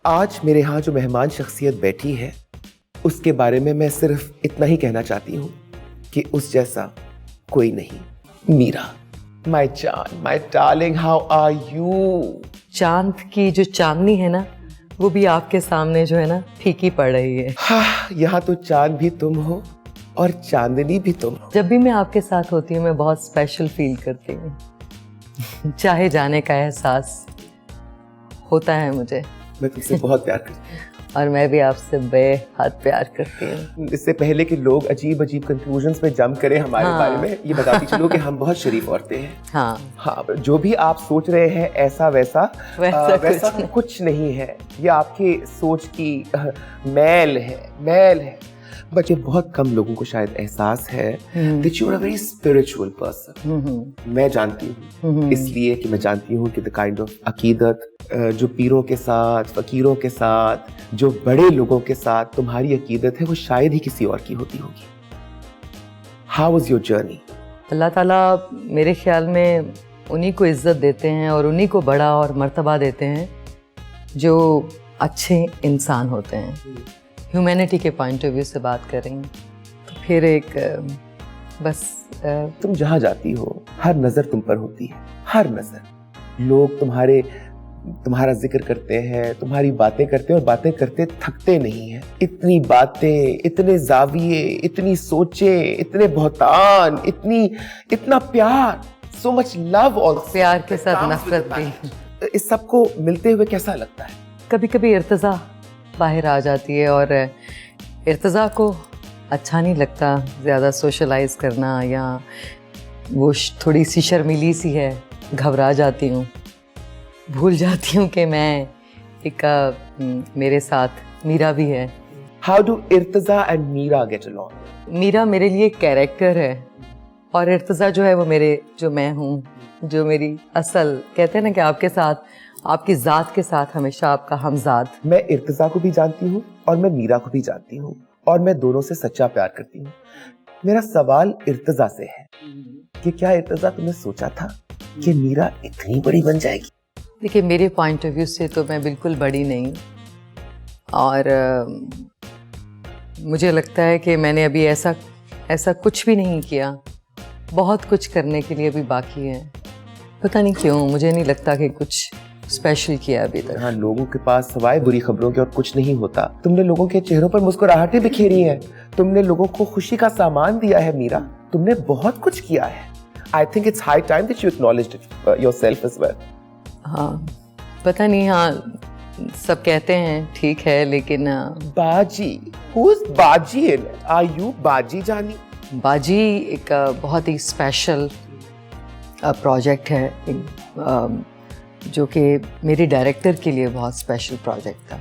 आज मेरे यहाँ जो मेहमान शख्सियत बैठी है उसके बारे में मैं सिर्फ इतना ही कहना चाहती हूँ कि उस जैसा कोई नहीं। मीरा, माय जान, my darling, how are you? चांद की जो चांदनी है ना, वो भी आपके सामने जो है ना फीकी पड़ रही है। हाँ, यहाँ तो चांद भी तुम हो और चांदनी भी तुम हो। जब भी मैं आपके साथ होती हूँ मैं बहुत स्पेशल फील करती हूँ। चाहे जाने का एहसास होता है मुझे। मैं तुमसे बहुत प्यार करती हूँ और मैं भी आपसे बेहद प्यार करती हूँ। इससे पहले कि लोग अजीब अजीब कंक्लूजन्स में जंप करें हमारे बारे में, ये बताती चलो कि हम बहुत शरीफ औरतें हैं। हाँ, जो भी आप सोच रहे हैं ऐसा वैसा कुछ नहीं है। ये आपकी सोच की मैल है। बट ये बहुत कम लोगों को शायद एहसास है that you are a very spiritual person। मैं जानती हूँ, इसलिए कि मैं जानती हूँ कि the kind of अकीदत जो पीरों के साथ, फकीरों के साथ, जो बड़े लोगों के साथ तुम्हारी अकीदत है वो शायद ही किसी और की होती होगी। How was your journey? अल्लाह ताला मेरे ख्याल में उन्हीं को इज्जत देते हैं और उन्हीं को बड़ा और मर्तबा देते हैं जो अच्छे इंसान होते हैं। ह्यूमैनिटी के पॉइंट ऑफ व्यू से बात कर रही हूँ तो फिर एक बस तुम जहाँ जाती हो हर नज़र तुम पर होती है, हर नज़र। लोग तुम्हारा जिक्र करते हैं, तुम्हारी बातें करते हैं और बातें करते थकते नहीं हैं। इतनी बातें, इतने जाविये, इतनी सोचें, इतने बहुतान, इतना प्यार, सो मच लव। और प्यार के साथ नफरत भी। इस सब को मिलते हुए कैसा लगता है? कभी कभी इर्तिज़ा बाहर आ जाती है और इर्तिज़ा को अच्छा नहीं लगता ज़्यादा सोशलाइज करना, या वो थोड़ी सी शर्मीली सी है, घबरा जाती हूँ, भूल जाती हूँ कि मैं मेरे साथ मीरा भी है। How do इर्तिज़ा and Meera get along? Meera मेरे लिए कैरेक्टर है और इर्तिज़ा जो है वो जो मैं हूँ, जो मेरी असल, कहते हैं ना कि आपके साथ, आपकी ज़ात के साथ हमेशा आपका हमज़ाद। मैं इर्तिज़ा को भी जानती हूँ और मैं मीरा को भी जानती हूँ और मैं दोनों से सच्चा प्यार करती हूँ। मेरा सवाल इर्तिज़ा से है कि क्या इर्तिज़ा तुमने सोचा था कि मीरा इतनी बड़ी बन जाएगी? देखिए, मेरे पॉइंट ऑफ व्यू से तो मैं बिल्कुल बड़ी नहीं, और मुझे लगता है कि मैंने अभी ऐसा कुछ भी नहीं किया। बहुत कुछ करने के लिए अभी बाकी है। पता नहीं क्यों मुझे नहीं लगता कि कुछ स्पेशल किया अभी तक। हाँ, लोगों के पास सवाए बुरी खबरों के और कुछ नहीं होता। तुमने लोगों के चेहरों पर मुस्कुराहटें बिखेरी हैं, तुमने लोगों को खुशी का सामान दिया है मीरा, तुमने बहुत कुछ किया है। I think it's high time that you acknowledged it yourself as well। हाँ, पता नहीं, हाँ सब कहते हैं ठीक है, लेकिन बाजी, who's बाजी in it? Are you बाजी जानी? बाजी एक बहुत ही स्पेशल प्रोजेक्ट है, जो कि मेरे डायरेक्टर के लिए बहुत स्पेशल प्रोजेक्ट था।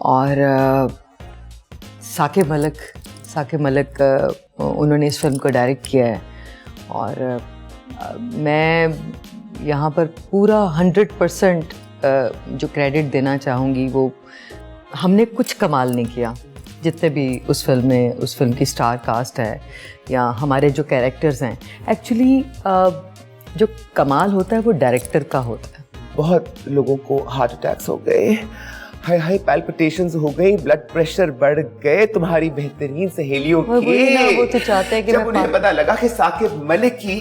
और साकिब मलिक उन्होंने इस फिल्म को डायरेक्ट किया है, और मैं यहाँ पर पूरा 100% जो क्रेडिट देना चाहूँगी, वो हमने कुछ कमाल नहीं किया। जितने भी उस फिल्म की स्टार कास्ट है या हमारे जो कैरेक्टर्स हैं, एक्चुअली जो कमाल होता है वो डायरेक्टर का होता है। बहुत लोगों को हार्ट अटैक्स हो गए, हाई पैल्पिटेशंस हो गई, ब्लड प्रेशर बढ़ गए तुम्हारी बेहतरीन सहेलियों के। वो तो चाहते हैं कि जब उन्हें पता लगा कि साकिब मलिक की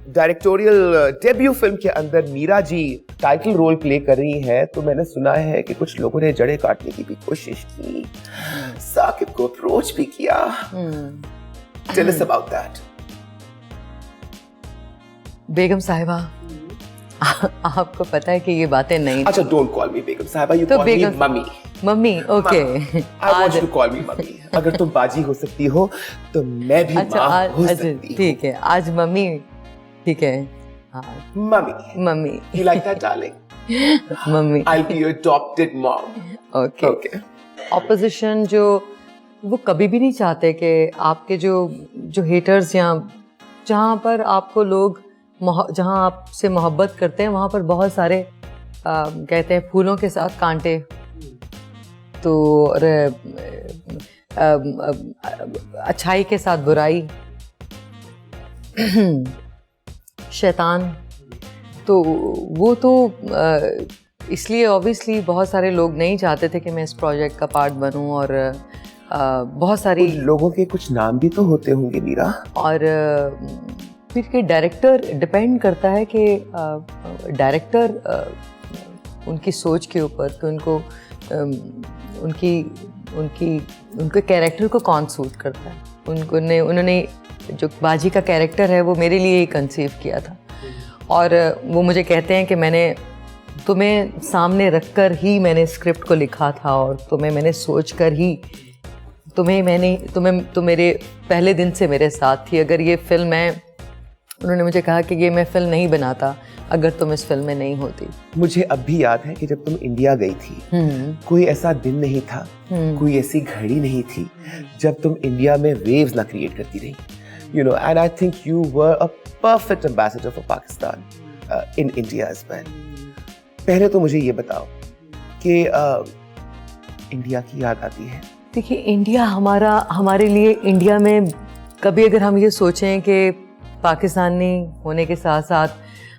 डायरेक्टोरियल डेब्यू फिल्म के अंदर Meera ji title role play कर रही है, तो मैंने सुना है कि कुछ लोगों ने जड़ें काटने की भी कोशिश की, साकिब को अप्रोच भी किया। Tell us about that। बेगम साहिबा, आपको पता है कि ये बातें नहीं। अच्छा, डोंट कॉल मी बेगम साहिबा, you call me mummy. Mummy, okay. I want you to call me mummy. अगर तुम बाजी हो सकती हो तो मैं भी माँ हो सकती हूँ। ठीक है, आज मम्मी, ठीक है। हाँ, mummy. You like that, darling? Mummy. I'll be your adopted mom। Okay. Opposition जो वो कभी भी नहीं चाहते कि आपके जो हेटर्स, या जहाँ पर आपको लोग जहाँ आपसे मोहब्बत करते हैं वहाँ पर बहुत सारे कहते हैं फूलों के साथ कांटे, तो अच्छाई के साथ बुराई। शैतान, तो वो तो इसलिए ऑब्वियसली बहुत सारे लोग नहीं चाहते थे कि मैं इस प्रोजेक्ट का पार्ट बनूं, और बहुत सारी लोगों के कुछ नाम भी तो होते होंगे मीरा। और फिर के डायरेक्टर डिपेंड करता है कि डायरेक्टर उनकी सोच के ऊपर कि उनको उनके कैरेक्टर को कौन सूट करता है। उन्होंने जो बाजी का कैरेक्टर है वो मेरे लिए ही कंसीव किया था, और वो मुझे कहते हैं कि मैंने तुम्हें सामने रखकर ही मैंने स्क्रिप्ट को लिखा था, और मैंने सोच कर ही तुम मेरे पहले दिन से मेरे साथ थी। अगर ये फिल्म है, उन्होंने मुझे कहा कि ये मैं फिल्म नहीं बनाता अगर तुम इस फिल्म में नहीं होती। मुझे अब भी याद है कि जब तुम इंडिया गई थी, कोई ऐसा दिन नहीं था, कोई ऐसी घड़ी नहीं थी जब तुम इंडिया में वेव्स ना क्रिएट करती रही, you know, and I think you were a perfect ambassador for Pakistan in India as well. पहले तो मुझे ये बताओ कि इंडिया की याद आती है? देखिए, इंडिया हमारे लिए, इंडिया में कभी अगर हम ये सोचें कि पाकिस्तानी होने के साथ साथ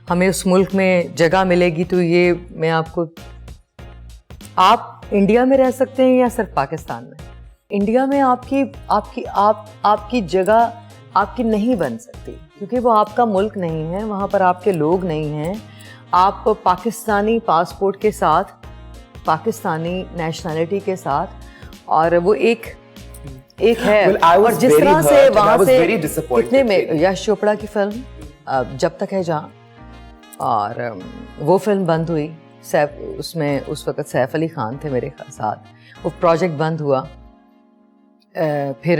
हमें उस मुल्क में जगह मिलेगी, तो ये मैं आप इंडिया में रह सकते हैं या सिर्फ पाकिस्तान में। इंडिया में आपकी जगह आपकी नहीं बन सकती, क्योंकि वो आपका मुल्क नहीं है, वहाँ पर आपके लोग नहीं हैं। आप पाकिस्तानी पासपोर्ट के साथ, पाकिस्तानी नेशनलिटी के साथ, और वो एक है। और जिस तरह से वहाँ से कितने में यश चोपड़ा की फिल्म जब तक है जहाँ, और वो फिल्म बंद हुई, उसमें उस वक़्त सैफ अली खान थे मेरे साथ, वो प्रोजेक्ट बंद हुआ। फिर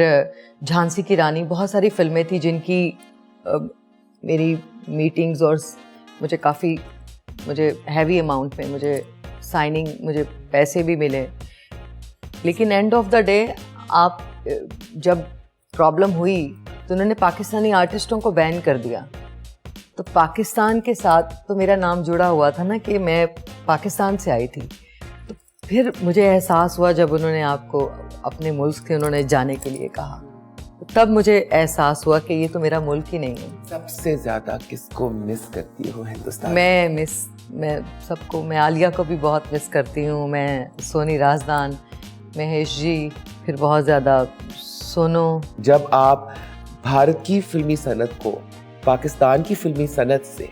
झांसी की रानी, बहुत सारी फिल्में थी जिनकी मेरी मीटिंग्स, और मुझे हैवी अमाउंट में मुझे पैसे भी मिले। लेकिन एंड ऑफ द डे आप जब प्रॉब्लम हुई तो उन्होंने पाकिस्तानी आर्टिस्टों को बैन कर दिया। तो पाकिस्तान के साथ तो मेरा नाम जुड़ा हुआ था ना कि मैं पाकिस्तान से आई थी। तो फिर मुझे एहसास हुआ जब उन्होंने आपको अपने मुल्क से उन्होंने जाने के लिए कहा, तो तब मुझे एहसास हुआ कि ये तो मेरा मुल्क ही नहीं है। सबसे ज़्यादा किसको मिस करती हो हिंदुस्तान? मैं सबको, मैं आलिया को भी बहुत मिस करती हूँ, मैं सोनी राजदान, महेश जी, फिर बहुत ज़्यादा सोनो। जब आप भारत की फिल्मी सनत को पाकिस्तान की फिल्मी सनत से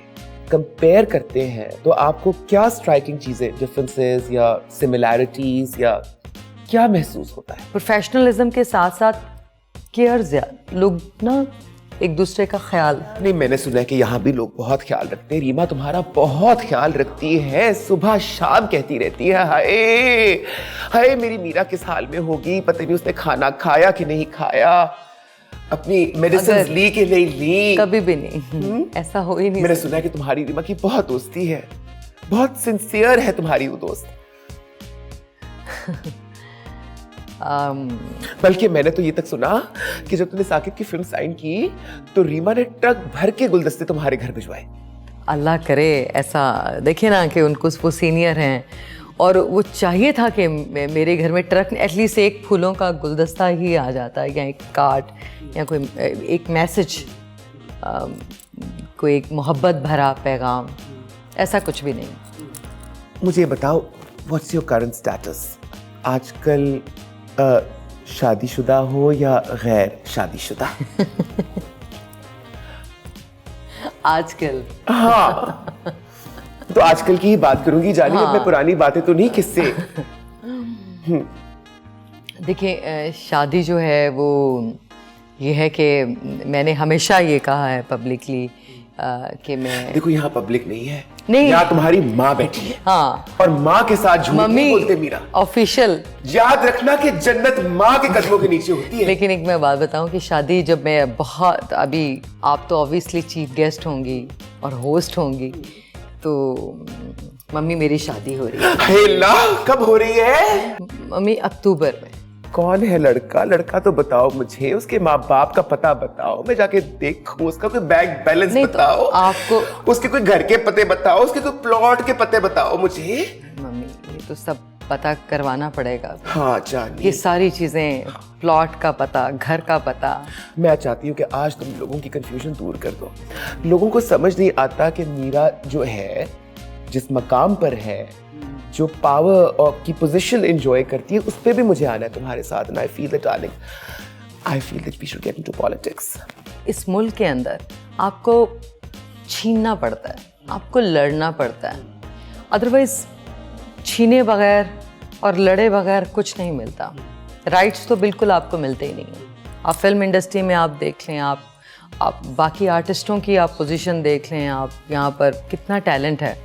कंपेयर करते हैं, तो आपको क्या स्ट्राइकिंग चीज़ें, डिफरेंसेस या सिमिलैरिटीज या क्या महसूस होता है? प्रोफेशनलिज्म के साथ साथ केयर ज़्यादा, लोग ना एक दूसरे का ख्याल। नहीं, मैंने सुना है कि यहाँ भी लोग बहुत ख्याल रखते हैं। रीमा तुम्हारा बहुत ख्याल रखती है, सुबह शाम कहती रहती है, हाय हाय मेरी मीरा किस हाल में होगी, पता नहीं उसने खाना खाया कि नहीं खाया, अपनी मेडिसिन ली कि नहीं ली। कभी भी नहीं ऐसा हो ही नहीं। मैंने सुना है कि तुम्हारी रीमा की बहुत दोस्ती है, बहुत सिंसियर है तुम्हारी वो दोस्त। बल्कि मैंने तो ये तक सुना कि जब तुमने साकिब की फिल्म साइन की तो रीमा ने ट्रक भर के गुलदस्ते तुम्हारे घर भिजवाए। अल्लाह करे ऐसा। देखिए ना कि उनको, वो सीनियर हैं, और वो चाहिए था कि मेरे घर में ट्रक एटलीस्ट एक फूलों का गुलदस्ता ही आ जाता, या एक कार्ड, या कोई एक मैसेज, कोई एक मोहब्बत भरा पैगाम, ऐसा कुछ भी नहीं। मुझे बताओ, व्हाट्स योर करंट स्टेटस? आजकल शादीशुदा हो या गैर शादीशुदा? आजकल। हाँ, तो आजकल की ही बात करूंगी जानी। हाँ। मैं पुरानी बातें तो नहीं, किससे? देखिए, शादी जो है वो ये है कि मैंने हमेशा ये कहा है पब्लिकली कि मैं, देखो यहाँ पब्लिक नहीं है, नहीं, यहाँ तुम्हारी माँ बैठी है। हाँ, और माँ के साथ झूठ नहीं बोलते मीरा। ऑफिशियल याद रखना कि जन्नत माँ के कदमों के नीचे होती है। लेकिन एक मैं बात बताऊं कि शादी जब मैं बहुत, अभी आप तो ऑब्वियसली चीफ गेस्ट होंगी और होस्ट होंगी, तो मम्मी मेरी शादी हो रही है। हेला, कब हो रही है? मम्मी अक्टूबर में। कौन है लड़का? लड़का तो बताओ मुझे, उसके माँ बाप का पता बताओ, मैं जाके देखूं, उसका कोई बैंक बैलेंस बताओ, तो आपको उसके कोई घर के पते बताओ, उसके कोई प्लॉट के पते बताओ मुझे। मम्मी ये तो सब पता करवाना पड़ेगा। हाँ जानिए, ये सारी चीज़ें, प्लॉट का पता, घर का पता। मैं चाहती हूँ कि आज तुम लोगों की कंफ्यूजन दूर कर दो। लोगों को समझ नहीं आता कि मीरा जो है, जिस मकाम पर है, जो पावर और की पोजीशन एंजॉय करती है, उस पर भी मुझे आना है तुम्हारे साथ। And I feel that darling, I feel that we should get into politics. इस मुल्क के अंदर आपको छीनना पड़ता है, आपको लड़ना पड़ता है, अदरवाइज छीने बगैर और लड़े बगैर कुछ नहीं मिलता। राइट्स तो बिल्कुल आपको मिलते ही नहीं हैं। आप फिल्म इंडस्ट्री में आप देख लें, आप बाकी आर्टिस्टों की आप पोजीशन देख लें, आप यहाँ पर कितना टैलेंट है,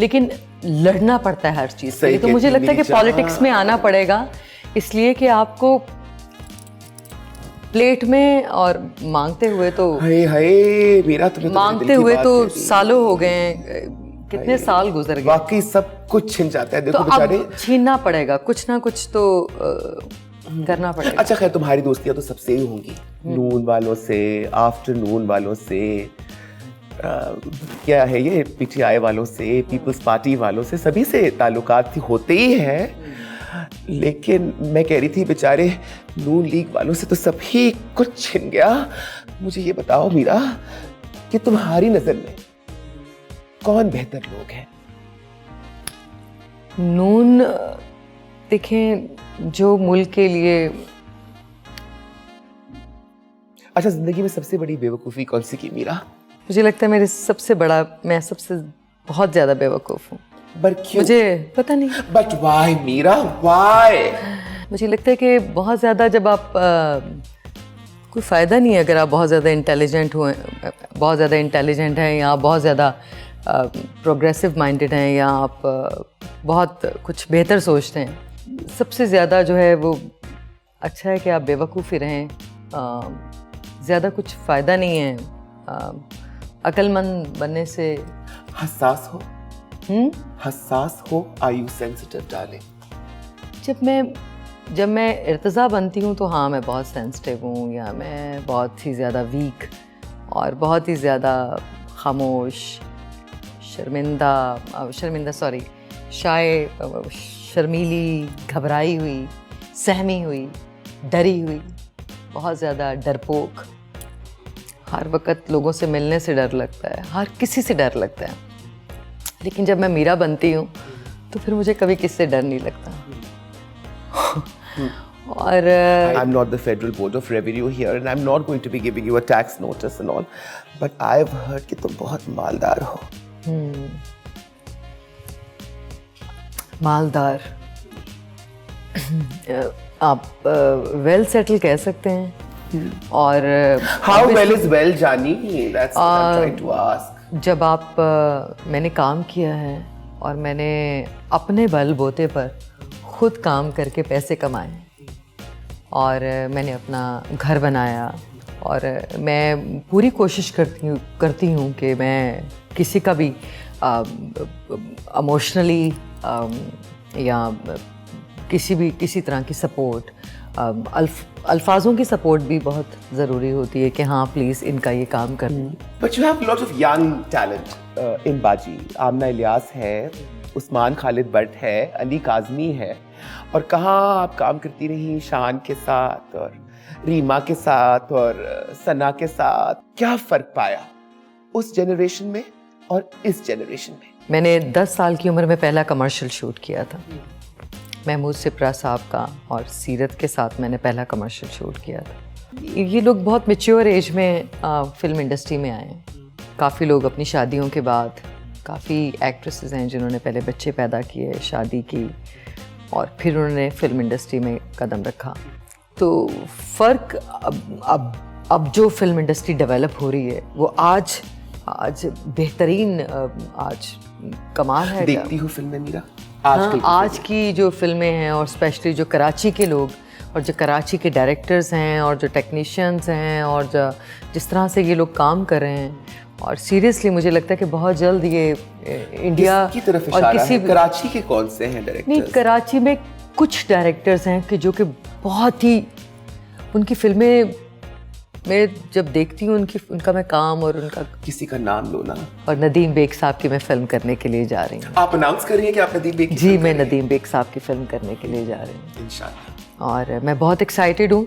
लेकिन लड़ना पड़ता है हर चीज़ के लिए। तो मुझे लगता है कि पॉलिटिक्स में आना पड़ेगा, इसलिए कि आपको प्लेट में और मांगते हुए तो मेरा मांगते हुए तो सालों हो गए, कितने साल गुजर गए, बाकी सब कुछ छिन जाता है। देखो तो बेचारे, अब छीनना पड़ेगा, कुछ ना कुछ तो करना पड़ेगा। अच्छा खैर, तुम्हारी दोस्तियां तो सबसे ही होंगी, नून वालों से, आफ्टरनून वालों से, क्या है ये, पीटीआई वालों से, पीपल्स पार्टी वालों से, सभी से ताल्लुकात होते ही हैं। लेकिन मैं कह रही थी बेचारे नून लीग वालों से तो सभी कुछ छिन गया। मुझे ये बताओ मीरा कि तुम्हारी नजर में कौन बेहतर लोग हैं? नून, देखें, जो मुल्क के लिए, अच्छा, जिंदगी में सबसे बड़ी बेवकूफ़ी कौन सी की मीरा? मुझे लगता है मैं सबसे बहुत ज़्यादा बेवकूफ़ हूँ। पर क्यों? मुझे पता नहीं। But why Meera, why? मुझे लगता है कि बहुत ज़्यादा जब आप कोई फ़ायदा नहीं है अगर आप बहुत ज़्यादा इंटेलिजेंट हुए, बहुत ज़्यादा इंटेलिजेंट हैं, या बहुत ज़्यादा प्रोग्रेसिव माइंडेड हैं, या आप बहुत कुछ बेहतर सोचते हैं। सबसे ज़्यादा जो है वो अच्छा है कि आप बेवकूफ़ ही रहें। ज़्यादा कुछ फ़ायदा नहीं है अक्लमंद बनने से। हसास हो? हसास हो? Are you sensitive darling? जब मैं इर्तिज़ा बनती हूँ तो हाँ, मैं बहुत सेंसिटिव हूँ, या मैं बहुत ही ज़्यादा वीक और बहुत ही ज़्यादा खामोश, शाय, शर्मीली, घबराई हुई, सहमी हुई, डरी हुई, बहुत ज़्यादा डरपोक। हर वक्त लोगों से मिलने से डर लगता है, हर किसी से डर लगता है। लेकिन जब मैं मीरा बनती हूँ तो फिर मुझे कभी किससे डर नहीं लगता। और I'm not the Federal Board of Revenue here and I'm not going to be giving you a tax notice and all, but I've heard कि तुम बहुत मालदार हो। मालदार, आप वेल सेटल कह सकते हैं। और How well is well, जानी? That's what I'm trying to ask. जब आप मैंने काम किया है और मैंने अपने बलबूते पर खुद काम करके पैसे कमाए, और मैंने अपना घर बनाया, और मैं पूरी कोशिश करती हूँ कि मैं किसी का भी इमोशनली या किसी तरह की सपोर्ट, अल्फाजों की सपोर्ट भी बहुत ज़रूरी होती है कि हाँ प्लीज़ इनका ये काम कर। But you have lots of young talent in बाजी। आमना इलियास है, उस्मान खालिद भट्ट है, अली काज़मी है, और कहाँ आप काम करती रही शान के साथ और रीमा के साथ और सना के साथ। क्या फ़र्क पाया उस जनरेशन में और इस जनरेशन में? मैंने 10 साल की उम्र में पहला कमर्शियल शूट किया था, महमूद सिपरा साहब का, और सीरत के साथ मैंने पहला कमर्शियल शूट किया था। ये लोग बहुत मैच्योर एज में फिल्म इंडस्ट्री में आए हैं। काफ़ी लोग अपनी शादियों के बाद, काफ़ी एक्ट्रेसेस हैं जिन्होंने पहले बच्चे पैदा किए, शादी की, और फिर उन्होंने फिल्म इंडस्ट्री में कदम रखा। तो फ़र्क अब जो फिल्म इंडस्ट्री डेवलप हो रही है वो आज बेहतरीन, आज कमाल है। देखती हूँ फिल्में मीरा? हाँ, आज की जो फिल्में हैं, और स्पेशली जो कराची के लोग और जो कराची के डायरेक्टर्स हैं और जो टेक्नीशियंस हैं और जिस तरह से ये लोग काम कर रहे हैं, और सीरियसली मुझे लगता है कि बहुत जल्द ये इंडिया की तरफ इशारा है। कराची के कौन से हैं डायरेक्टर्स? नहीं, कराची में कुछ डायरेक्टर्स हैं कि जो कि बहुत ही, उनकी फिल्में मैं जब देखती हूँ उनका मैं काम और उनका किसी का नाम लो ना। और नदीम बेग साहब की मैं फिल्म करने के लिए जा रही हूँ। आप अनाउंस कर रही हैं कि आप नदीम बेग की जी, मैं नदीम बेग साहब की फिल्म करने के लिए जा रही हूँ इंशाल्लाह। और मैं बहुत एक्साइटेड हूँ।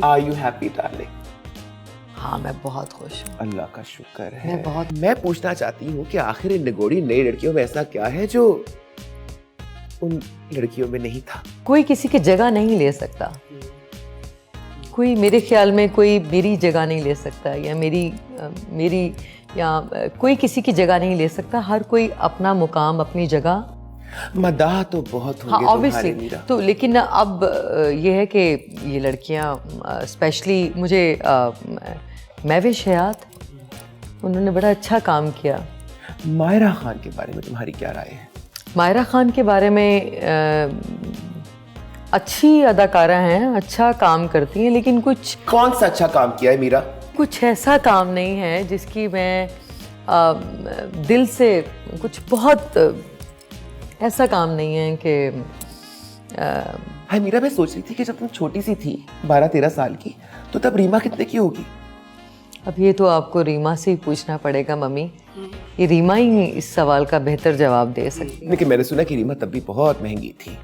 Are you happy darling? हाँ, मैं बहुत खुश हूँ। अल्लाह का शुक्र है। मैं पूछना चाहती हूँ कि आखिर इन निगोड़ी नई लड़कियों में ऐसा क्या है जो उन लड़कियों में नहीं था? कोई किसी की जगह नहीं ले सकता, कोई मेरे ख्याल में कोई मेरी जगह नहीं ले सकता या मेरी या कोई किसी की जगह नहीं ले सकता। हर कोई अपना मुकाम, अपनी जगह। मदाह तो बहुत होंगे ऑब्वियसली तो, लेकिन अब ये है कि ये लड़कियां स्पेशली मुझे महविश हयात, उन्होंने बड़ा अच्छा काम किया। मायरा खान के बारे में तुम्हारी क्या राय है? मायरा खान के बारे में अच्छी अदाकारा हैं, अच्छा काम करती हैं, लेकिन कुछ कौन सा अच्छा काम किया है मीरा? कुछ ऐसा काम नहीं है जिसकी मैं दिल से कुछ बहुत ऐसा काम नहीं है कि हाँ मीरा, मैं सोच रही थी कि जब तुम छोटी सी थी 12-13 साल की, तो तब रीमा कितने की होगी? अब ये तो आपको रीमा से ही पूछना पड़ेगा मम्मी। ये रीमा ही इस सवाल का बेहतर जवाब दे सकती। लेकिन मैंने सुना कि रीमा तब भी बहुत महंगी थी।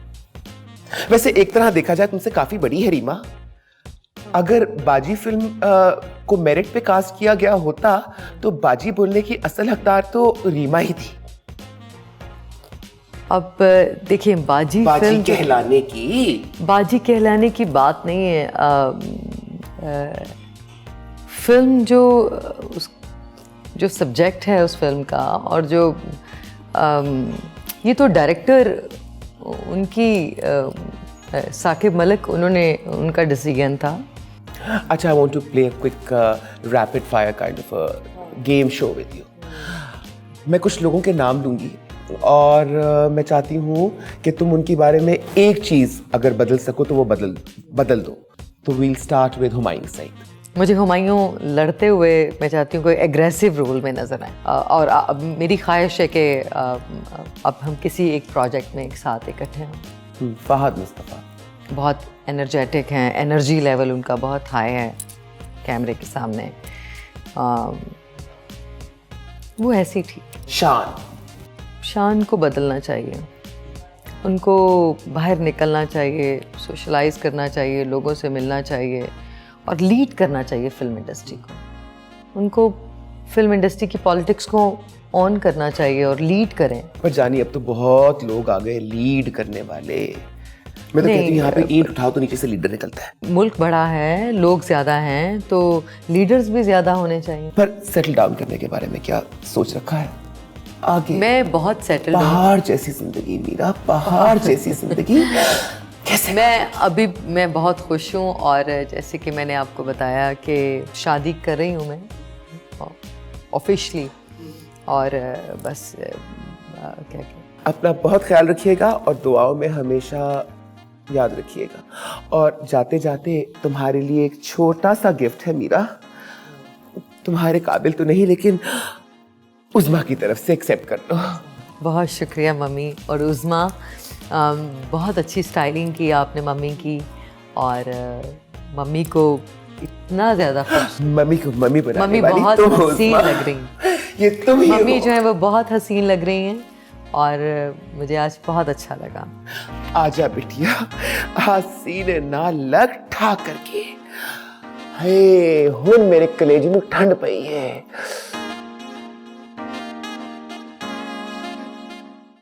वैसे एक तरह देखा जाए तुमसे काफी बड़ी है रीमा। अगर बाजी फिल्म को मेरिट पे कास्ट किया गया होता तो बाजी बोलने की असल हकदार तो रीमा ही थी। अब देखिए, बाजी कहलाने की बात नहीं है। फिल्म जो सब्जेक्ट है उस फिल्म का, और जो ये तो डायरेक्टर उनकी साकिब मलिक, उनका डिसीजन था। अच्छा, I want to play a quick rapid fire kind of a game show with you. मैं कुछ लोगों के नाम लूंगी और मैं चाहती हूँ कि तुम उनके बारे में एक चीज अगर बदल सको तो वो बदल दो। तो we'll start with Humayun Saeed. मुझे हुमायूं लड़ते हुए मैं चाहती हूँ कोई एग्रेसिव रोल में नजर आए, और अब मेरी ख्वाहिश है कि अब हम किसी एक प्रोजेक्ट में एक साथ इकट्ठे हों। फहद मुस्तफ़ा बहुत एनर्जेटिक हैं, एनर्जी लेवल उनका बहुत हाई है कैमरे के सामने। वो ऐसी ठीक। शान को बदलना चाहिए, उनको बाहर निकलना चाहिए, सोशलाइज करना चाहिए, लोगों से मिलना चाहिए और लीड करना चाहिए फिल्म इंडस्ट्री को। उनको फिल्म इंडस्ट्री की पॉलिटिक्स को ऑन करना चाहिए और लीड करें। पर जानी, अब तो बहुत लोग आ गए लीड करने वाले। मैं तो कहती हूँ यहाँ पे ईंट उठाओ तो नीचे से लीडर निकलता है। मुल्क बड़ा है, लोग ज्यादा हैं, तो लीडर्स भी ज्यादा होने चाहिए। पर सेटल डाउन करने के बारे में क्या सोच रखा है आगे? मैं बहुत सेटल। पहाड़ जैसी जिंदगी मीरा, पहाड़ जैसी जिंदगी कैसे? मैं बहुत खुश हूँ, और जैसे कि मैंने आपको बताया कि शादी कर रही हूँ मैं ऑफिशियली, और बस क्या अपना बहुत ख्याल रखिएगा और दुआओं में हमेशा याद रखिएगा। और जाते जाते तुम्हारे लिए एक छोटा सा गिफ्ट है मीरा। तुम्हारे काबिल तो नहीं, लेकिन उज़्मा की तरफ से एक्सेप्ट कर लो। बहुत शुक्रिया मम्मी और उज़्मा। बहुत अच्छी स्टाइलिंग की आपने मम्मी की, और मम्मी को इतना ज़्यादा खुश। मम्मी बनाने वाली बहुत तो हसीन लग रही। ये तुम ही मम्मी जो है वो बहुत हसीन लग रही हैं, और मुझे आज बहुत अच्छा लगा। आजा बिटिया, हसीने ना लग ठा करके। हे हुन मेरे कलेजे में ठंड पई है।